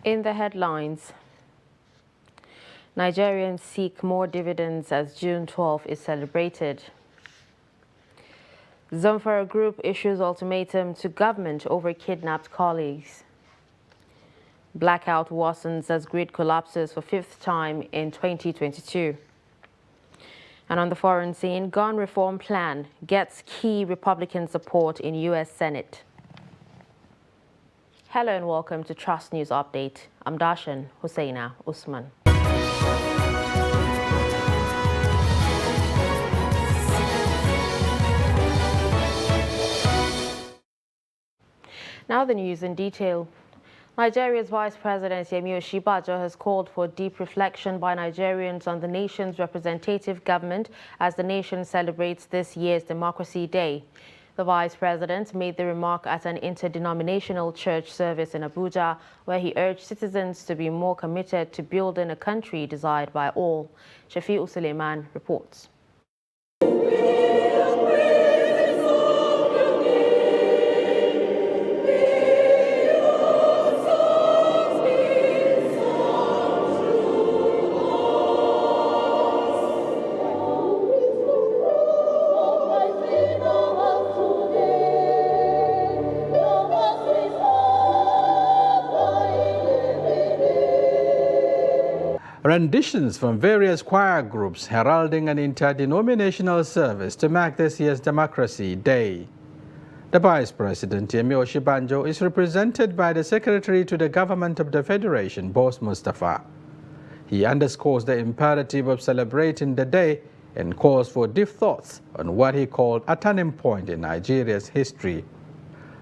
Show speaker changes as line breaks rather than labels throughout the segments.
In the headlines, Nigerians seek more dividends as June 12 is celebrated. Zamfara Group issues ultimatum to government over kidnapped colleagues. Blackout worsens as grid collapses for fifth time in 2022. And on the foreign scene, gun reform plan gets key Republican support in U.S. Senate. Hello and welcome to Trust News Update. I'm Darshan Husseina Usman. Now the news in detail. Nigeria's Vice President Yemi Osinbajo has called for deep reflection by Nigerians on the nation's representative government as the nation celebrates this year's Democracy Day. The Vice President made the remark at an interdenominational church service in Abuja, where he urged citizens to be more committed to building a country desired by all. Shafi'u Suleiman reports.
Renditions from various choir groups heralding an interdenominational service to mark this year's Democracy Day. The Vice President, Yemi Osinbajo, is represented by the Secretary to the Government of the Federation, Boss Mustafa. He underscores the imperative of celebrating the day and calls for deep thoughts on what he called a turning point in Nigeria's history.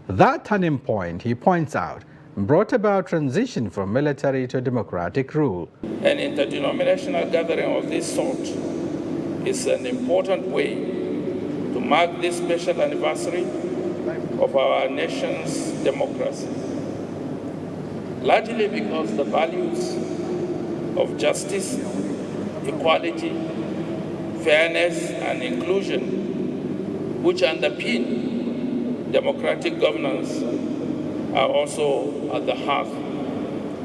That turning point, he points out, brought about transition from military to democratic rule.
An interdenominational gathering of this sort is an important way to mark this special anniversary of our nation's democracy, largely because the values of justice, equality, fairness, and inclusion, which underpin democratic governance, are also at the heart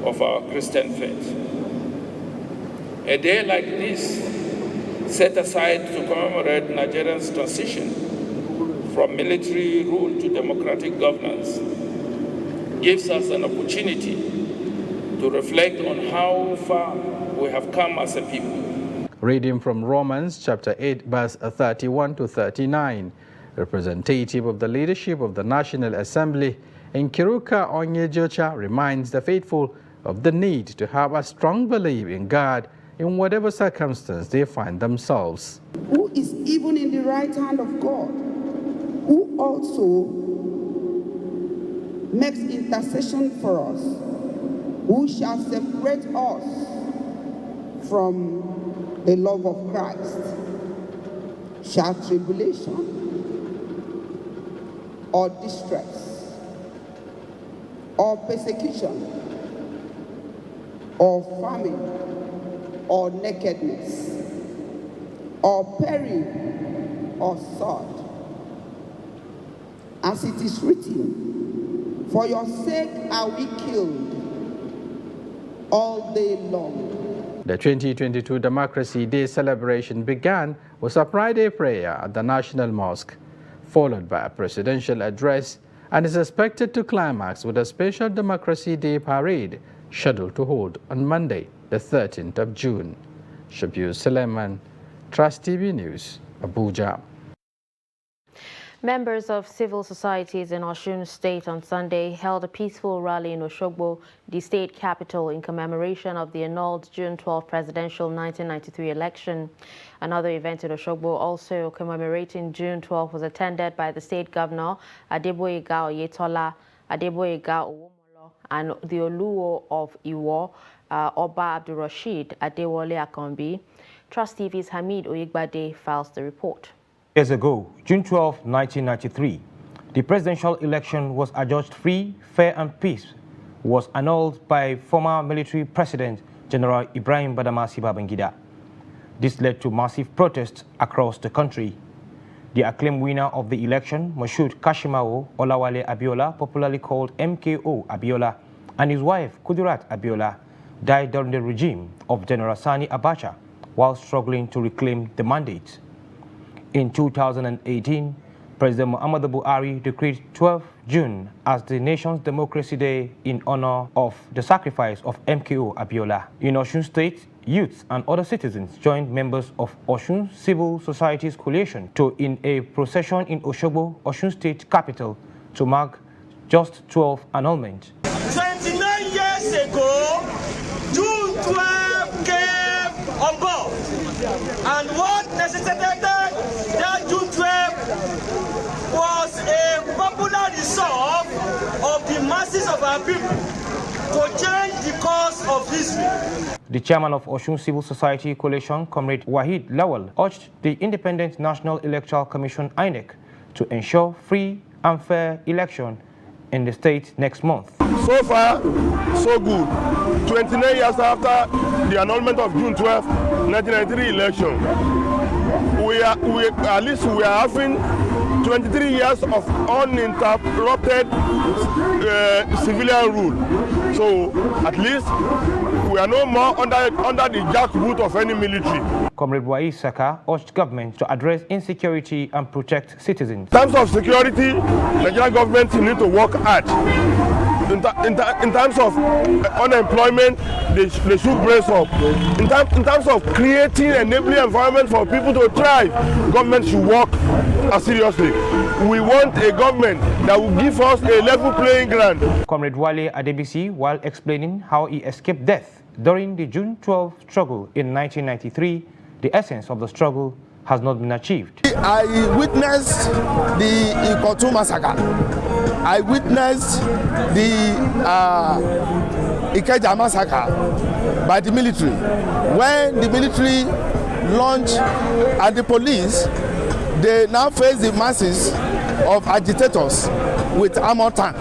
of our Christian faith. A day like this, set aside to commemorate Nigeria's transition from military rule to democratic governance, gives us an opportunity to reflect on how far we have come as a people.
Reading from Romans chapter 8, verse 31 to 39, representative of the leadership of the National Assembly, Nkiruka Onyejocha, reminds the faithful of the need to have a strong belief in God in whatever circumstance they find themselves.
Who is even in the right hand of God, who also makes intercession for us, who shall separate us from the love of Christ? Shall tribulation or distress or persecution or famine or nakedness or peril or sword? As it is written, for your sake are we killed all day long.
The 2022 Democracy Day celebration began with a Friday prayer at the National Mosque, followed by a presidential address, and is expected to climax with a special Democracy Day parade scheduled to hold on Monday, the 13th of June. Shafi'u Suleiman, Trust TV News, Abuja.
Members of civil societies in Osun State on Sunday held a peaceful rally in Osogbo, the state capital, in commemoration of the annulled June 12 presidential 1993 election. Another event in Osogbo, also commemorating June 12, was attended by the state governor, Adeboyega Oyetola, Adeboyega Owomolo, and the Oluwo of Iwo, Oba Abdulrasheed Adewale Akanbi. Trust TV's Hamid Oyegbade files the report.
Years ago, June 12, 1993, the presidential election was adjudged free, fair and peace was annulled by former military president General Ibrahim Badamasi Babangida. This led to massive protests across the country. The acclaimed winner of the election, Moshood Kashimawo Olawale Abiola, popularly called MKO Abiola, and his wife, Kudirat Abiola, died during the regime of General Sani Abacha while struggling to reclaim the mandate. In 2018, President Muhammadu Buhari decreed 12 June as the nation's Democracy Day in honor of the sacrifice of MKO Abiola. In Osun State, youths and other citizens joined members of Osun Civil Society's coalition in a procession in Osogbo, Osun State capital, to mark just 12 annulment.
29 years ago, June 12 came on board, and what necessitated that June 12 was a popular resolve of the masses of our people to change the course of history.
The chairman of Osun Civil Society Coalition, Comrade Wahid Lawal, urged the Independent National Electoral Commission, INEC, to ensure free and fair election in the state next month.
So far, so good. 29 years after the annulment of June 12, 1993 election, at least we are having 23 years of uninterrupted civilian rule. So at least we are no more under the jackboot of any military.
Comrade Wai Saka urged government to address insecurity and protect citizens.
In terms of security, Nigerian government need to work hard. In terms of unemployment, they should brace up. In terms of creating an enabling environment for people to thrive, government should work seriously. We want a government that will give us a level playing ground.
Comrade Wale Adebisi, while explaining how he escaped death during the June 12 struggle in 1993, the essence of the struggle has not been achieved.
I witnessed the Ikotu massacre. I witnessed the Ikeja massacre by the military. When the military launched at the police, they now face the masses of agitators with armor tank.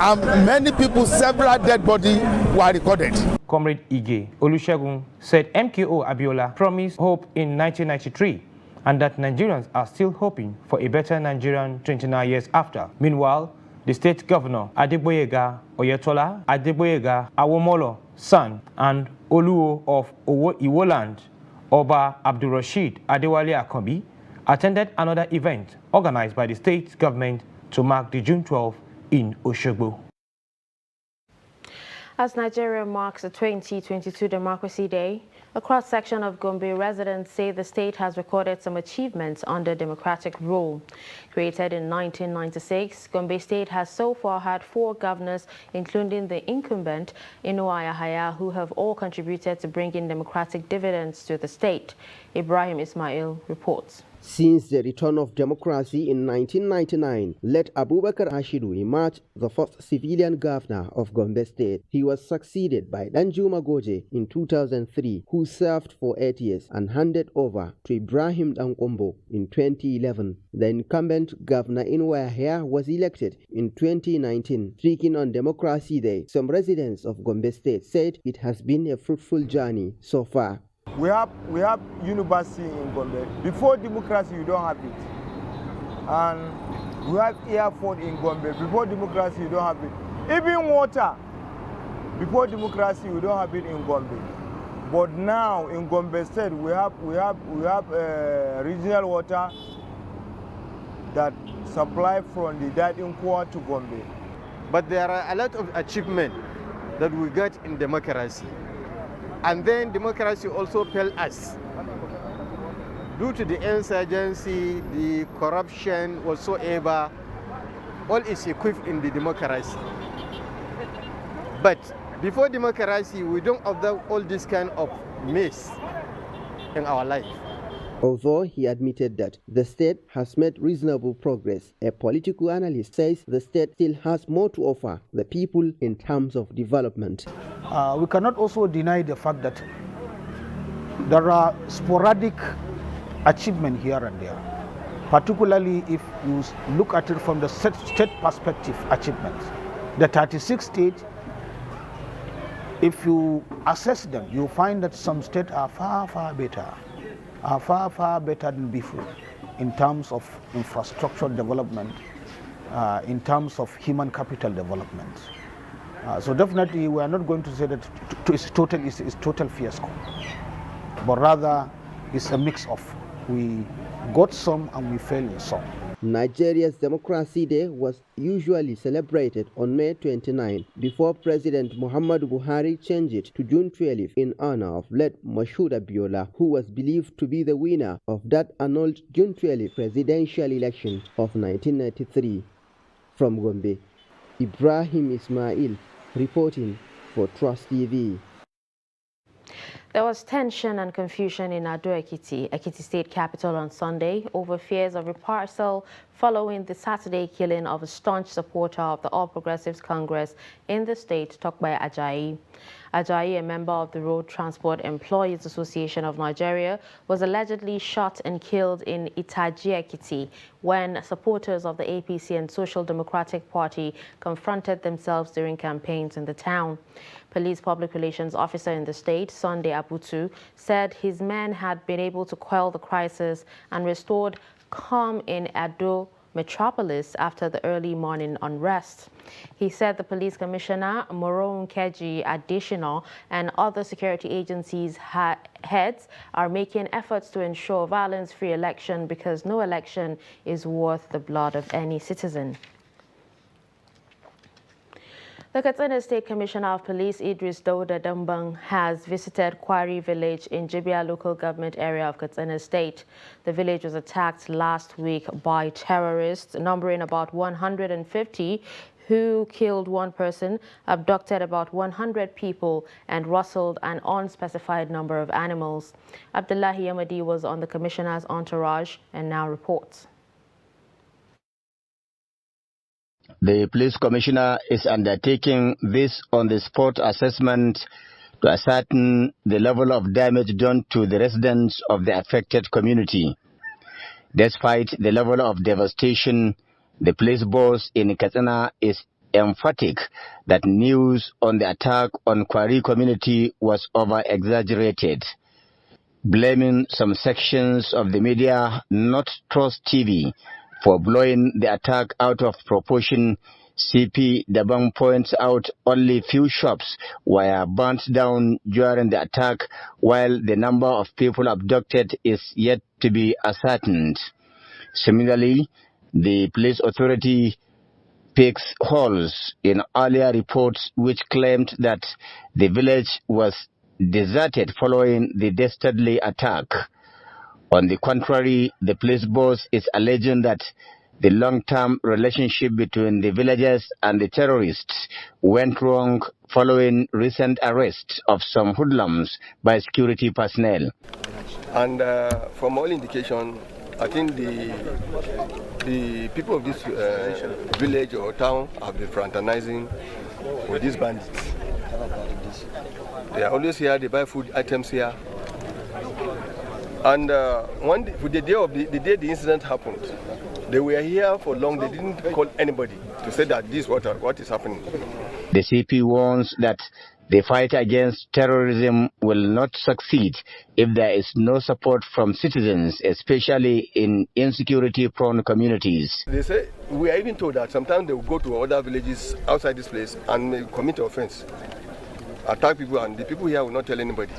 And many people, several dead bodies were recorded.
Comrade Ige Olusegun said MKO Abiola promised hope in 1993 and that Nigerians are still hoping for a better Nigerian 29 years after. Meanwhile, the state governor Adeboyega Oyetola Adeboyega Awomolo son and Oluo of Iwoland, Oba Abdulrashid Adewale Akombi, attended another event organized by the state government to mark the June 12 in Osogbo.
As Nigeria marks the 2022 Democracy Day, a cross-section of Gombe residents say the state has recorded some achievements under democratic rule. Created in 1996, Gombe State has so far had 4 governors, including the incumbent, Inuwa Yahaya, who have all contributed to bringing democratic dividends to the state. Ibrahim Ismail reports.
Since the return of democracy in 1999, let Abubakar Ashidu emerge the first civilian governor of Gombe State. He was succeeded by Danjuma Goje in 2003, who served for 8 years and handed over to Ibrahim Dankombo in 2011. The incumbent governor Inuwa Yahaya was elected in 2019. Speaking on Democracy Day, some residents of Gombe State said it has been a fruitful journey so far.
We have university in Gombe. Before democracy, you don't have it. And we have airport in Gombe. Before democracy, you don't have it. Even water. Before democracy, we don't have it in Gombe. But now in Gombe State, we have regional water that supply from the Dadinqua to Gombe.
But there are a lot of achievements that we got in democracy. And then democracy also failed us. Due to the insurgency, the corruption whatsoever, all is equipped in the democracy. But before democracy, we don't observe all this kind of mess in our life.
Although he admitted that the state has made reasonable progress, a political analyst says the state still has more to offer the people in terms of development.
We cannot also deny the fact that there are sporadic achievements here and there, particularly if you look at it from the state perspective achievements. The 36 states, if you assess them, you find that some states are far better than before in terms of infrastructure development, in terms of human capital development. So definitely we are not going to say that it's total fiasco, but rather it's a mix of we got some and we failed in some.
Nigeria's Democracy Day was usually celebrated on May 29 before President Muhammadu Buhari changed it to June 12 in honor of late Moshood Abiola, who was believed to be the winner of that annulled June 12 presidential election of 1993. From Gombe, Ibrahim Ismail reporting for Trust TV.
There was tension and confusion in Ekiti State Capital on Sunday over fears of reprisal following the Saturday killing of a staunch supporter of the All Progressives Congress in the state, Tokbai Ajayi. Ajayi, a member of the Road Transport Employees Association of Nigeria, was allegedly shot and killed in Ekiti when supporters of the APC and Social Democratic Party confronted themselves during campaigns in the town. Police Public Relations Officer in the state, Sunday Abutu, said his men had been able to quell the crisis and restored calm in Ado metropolis after the early morning unrest. He said the police commissioner, Moron Keji Additional, and other security agencies heads are making efforts to ensure violence-free election because no election is worth the blood of any citizen. The Qatar State Commissioner of Police, Idris Dauda Dunban, has visited Querrey village in Jibiya local government area of Qatar State. The village was attacked last week by terrorists, numbering about 150, who killed one person, abducted about 100 people, and rustled an unspecified number of animals. Abdullahi Yamadi was on the commissioner's entourage and now reports.
The police commissioner is undertaking this on-the-spot assessment to ascertain the level of damage done to the residents of the affected community. Despite the level of devastation, the police boss in Katsina is emphatic that news on the attack on Querrey community was over-exaggerated, blaming some sections of the media, not Trust TV, for blowing the attack out of proportion. CP Dabang points out only few shops were burnt down during the attack, while the number of people abducted is yet to be ascertained. Similarly, the police authority picks holes in earlier reports which claimed that the village was deserted following the dastardly attack. On the contrary, the police boss is alleging that the long-term relationship between the villagers and the terrorists went wrong following recent arrests of some hoodlums by security personnel.
And from all indication, I think the people of this village or town have been fraternizing with these bandits. They are always here, they buy food items here. And one day, the day the incident happened, they were here for long. They didn't call anybody to say that this is what is happening.
The CP warns that the fight against terrorism will not succeed if there is no support from citizens, especially in insecurity-prone communities.
They say, we are even told that sometimes they will go to other villages outside this place and commit offense, attack people, and the people here will not tell anybody.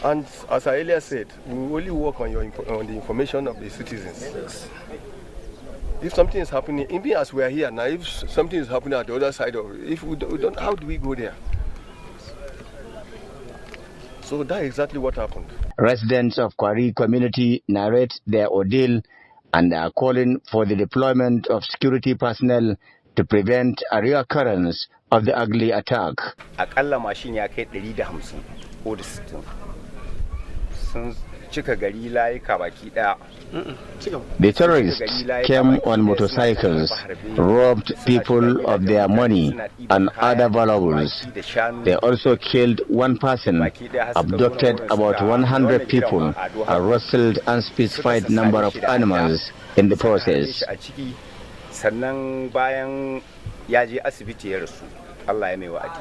And as I earlier said, we will only work on the information of the citizens. If something is happening, even as we are here now, if something is happening at the other side of it, if we don't, how do we go there? So that's exactly what happened.
Residents of Querrey community narrate their ordeal and are calling for the deployment of security personnel to prevent a reoccurrence of the ugly attack.
Akalla mashin ya kai 150 ko da 60 sun cika gari layuka baki daya.
The terrorists came on motorcycles, robbed people of their money and other valuables. They also killed one person, abducted about 100 people, and rustled unspecified number of animals in the process.
Sannan bayan ya je asibiti ya rasu, Allah ya mai wa'adi.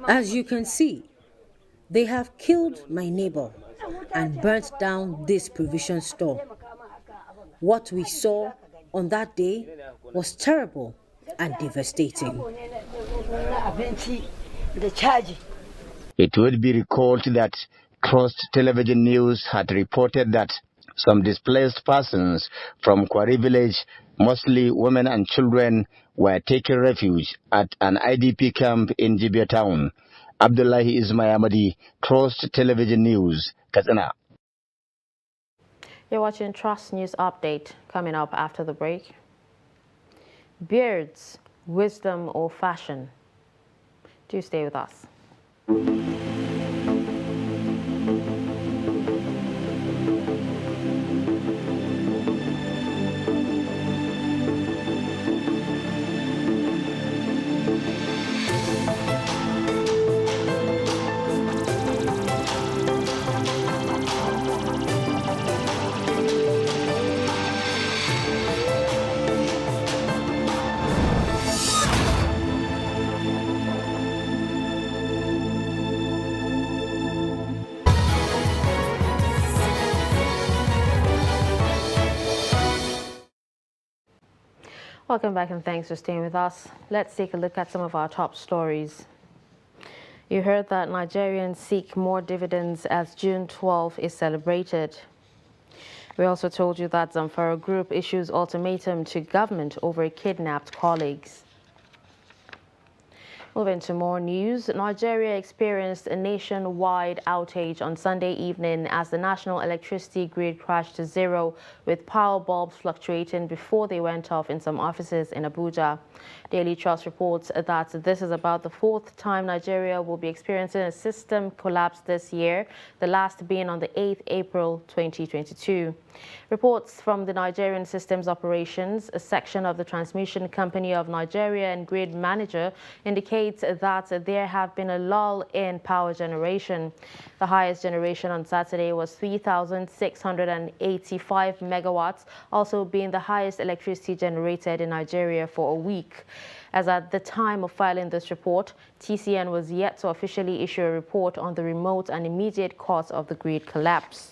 As you can see, they have killed my neighbor and burnt down this provision store. What we saw on that day was terrible and devastating.
It would be recalled that Trust Television News had reported that some displaced persons from Querrey village, mostly women and children, were taking refuge at an IDP camp in Jibiya town. Abdullahi Ismayamadi, Trust Television News, Katsina.
You're watching Trust News Update. Coming up after the break. Beards, wisdom or fashion? Do stay with us. Welcome back and thanks for staying with us. Let's take a look at some of our top stories. You heard that Nigerians seek more dividends as June 12 is celebrated. We also told you that Zamfara Group issues ultimatum to government over kidnapped colleagues. Moving to more news, Nigeria experienced a nationwide outage on Sunday evening as the national electricity grid crashed to zero, with power bulbs fluctuating before they went off in some offices in Abuja. Daily Trust reports that this is about the fourth time Nigeria will be experiencing a system collapse this year, the last being on the 8th April 2022. Reports from the Nigerian Systems Operations, a section of the Transmission Company of Nigeria and Grid Manager, indicates that there have been a lull in power generation. The highest generation on Saturday was 3,685 megawatts, also being the highest electricity generated in Nigeria for a week. As at the time of filing this report, TCN was yet to officially issue a report on the remote and immediate cause of the grid collapse.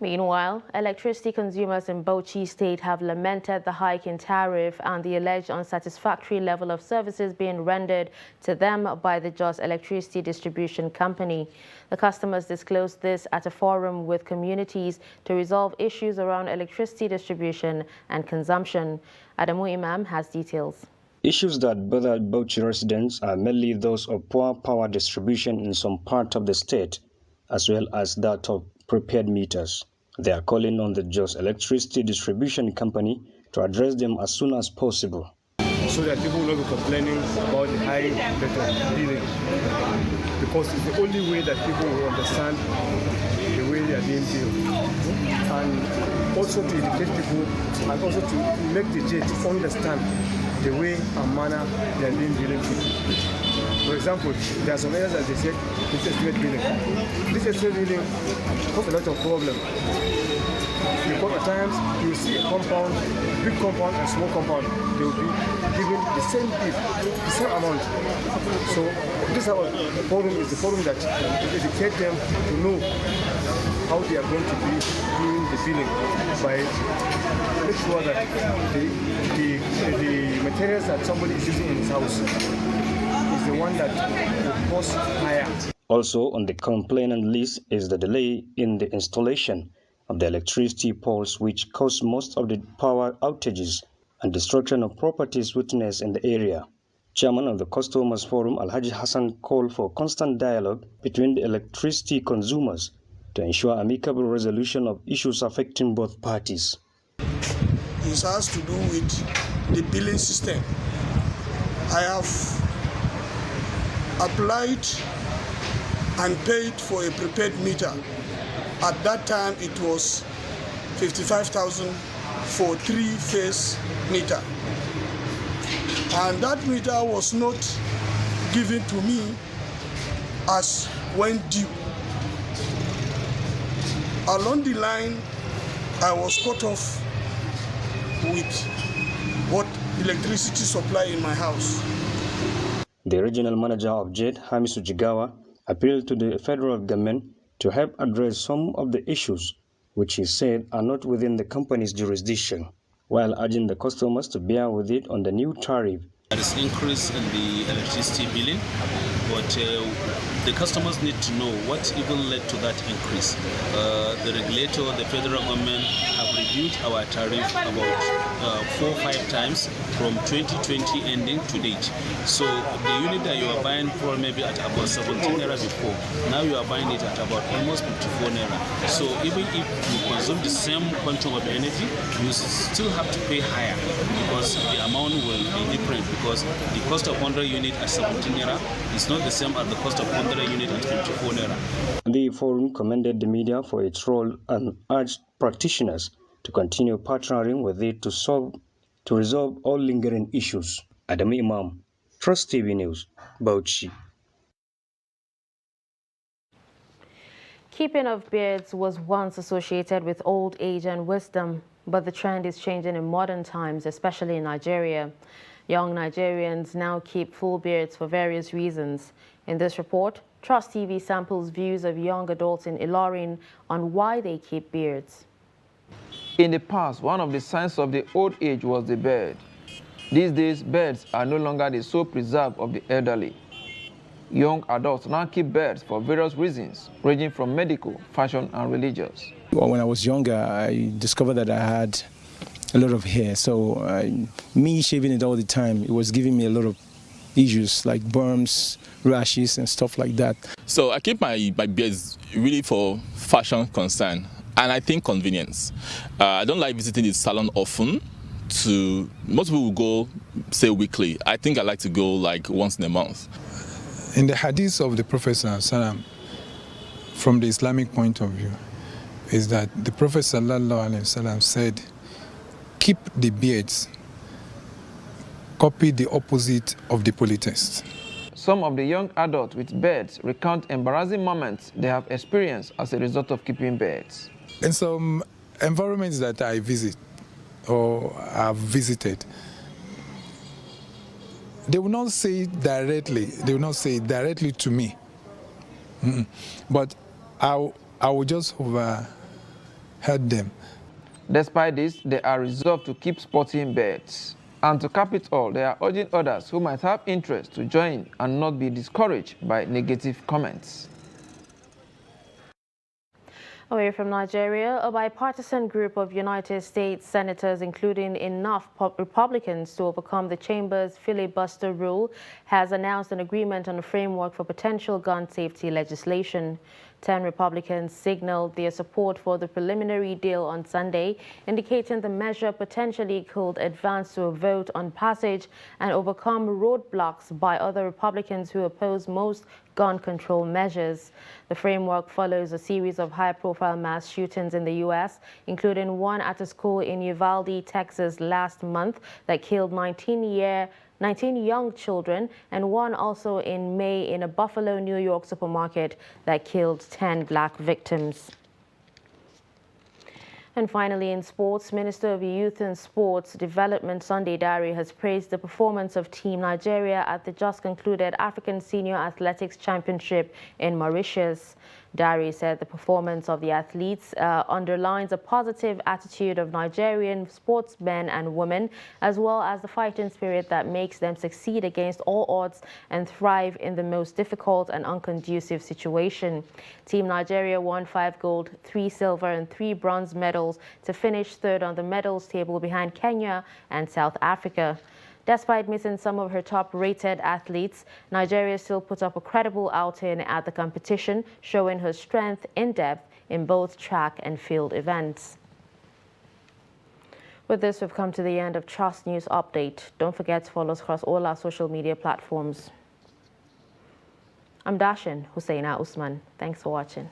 Meanwhile, electricity consumers in Bauchi State have lamented the hike in tariff and the alleged unsatisfactory level of services being rendered to them by the Jos Electricity Distribution Company. The customers disclosed this at a forum with communities to resolve issues around electricity distribution and consumption. Adamu Imam has details.
Issues that bother Bauchi residents are mainly those of poor power distribution in some part of the state, as well as that of prepaid meters. They are calling on the Jos Electricity Distribution Company to address them as soon as possible.
So that people will not be complaining about the high rate of billing, because it's the only way that people will understand the way they are being billed. And also to educate people and also to make the judge understand the way and manner they are being billing people. For example, there are some areas that they said this estimate billing. This estimate billing causes a lot of problems. Because at times you see a compound, big compound and small compound, they will be given the same bill, the same amount. So this problem is the problem that you educate them to know how they are going to be doing the billing by make sure that the materials that somebody is using in his house is the one that will cost higher.
Also on the complainant list is the delay in the installation of the electricity poles, which caused most of the power outages and destruction of properties witnessed in the area. Chairman of the Customers Forum, Alhaji Hassan, called for constant dialogue between the electricity consumers to ensure amicable resolution of issues affecting both parties.
It has to do with the billing system. I have applied and paid for a prepaid meter. At that time, it was 55,000 for 3-phase meter. And that meter was not given to me as when due. Along the line, I was cut off with what electricity supply in my house.
The regional manager of JED, Hamisu Jigawa, appealed to the federal government to help address some of the issues which he said are not within the company's jurisdiction, while urging the customers to bear with it on the new tariff.
There is increase in the electricity billing, but the customers need to know what even led to that increase. The regulator, the federal government, have reviewed our tariff about 4 or 5 times from 2020 ending to date. So the unit that you are buying for maybe at about 17 naira before, now you are buying it at about almost 54 naira. So even if you consume the same quantum of energy, you still have to pay higher because the amount will be different, because the cost of 100 unit at 17 naira is not the same as the cost of 100 unit at 54 naira.
The forum commended the media for its role and urged practitioners to continue partnering with it to resolve all lingering issues. Adam Imam, Trust TV News, Bauchi.
Keeping of beards was once associated with old age and wisdom, but the trend is changing in modern times, especially in Nigeria. Young Nigerians now keep full beards for various reasons. In this report, Trust TV samples views of young adults in Ilorin on why they keep beards.
In the past, one of the signs of the old age was the beard. These days, beards are no longer the sole preserve of the elderly. Young adults now keep beards for various reasons, ranging from medical, fashion, and religious.
When I was younger, I discovered that I had a lot of hair. So me shaving it all the time, it was giving me a lot of issues like burns, rashes, and stuff like that.
So I keep my beards really for fashion concern, and I think convenience. I don't like visiting the salon often. Most people will go, say, weekly. I think I like to go like once in a month.
In the hadith of the Prophet ﷺ, from the Islamic point of view, is that the Prophet ﷺ said, keep the beards, copy the opposite of the polytheist.
Some of the young adults with beards recount embarrassing moments they have experienced as a result of keeping beards.
In some environments that I visit or have visited, they will not say it directly. They will not say it directly to me. But I will just overheard them.
Despite this, they are resolved to keep sporting beards. And to cap it all, they are urging others who might have interest to join and not be discouraged by negative comments.
Away from Nigeria, a bipartisan group of United States senators, including enough Republicans to overcome the chamber's filibuster rule, has announced an agreement on a framework for potential gun safety legislation. 10 Republicans signaled their support for the preliminary deal on Sunday, indicating the measure potentially could advance to a vote on passage and overcome roadblocks by other Republicans who oppose most gun control measures. The framework follows a series of high-profile mass shootings in the U.S., including one at a school in Uvalde, Texas last month that killed 19 young children, and one also in May in a Buffalo, New York supermarket that killed 10 black victims. And finally, in sports, Minister of Youth and Sports Development Sunday Dari has praised the performance of Team Nigeria at the just concluded African Senior Athletics Championship in Mauritius. Dari said the performance of the athletes underlines a positive attitude of Nigerian sportsmen and women, as well as the fighting spirit that makes them succeed against all odds and thrive in the most difficult and unconducive situation. Team Nigeria won 5 gold, 3 silver and 3 bronze medals to finish third on the medals table behind Kenya and South Africa. Despite missing some of her top-rated athletes, Nigeria still put up a credible outing at the competition, showing her strength in depth in both track and field events. With this, we've come to the end of Trust News Update. Don't forget to follow us across all our social media platforms. I'm Dashin Husseina Usman. Thanks for watching.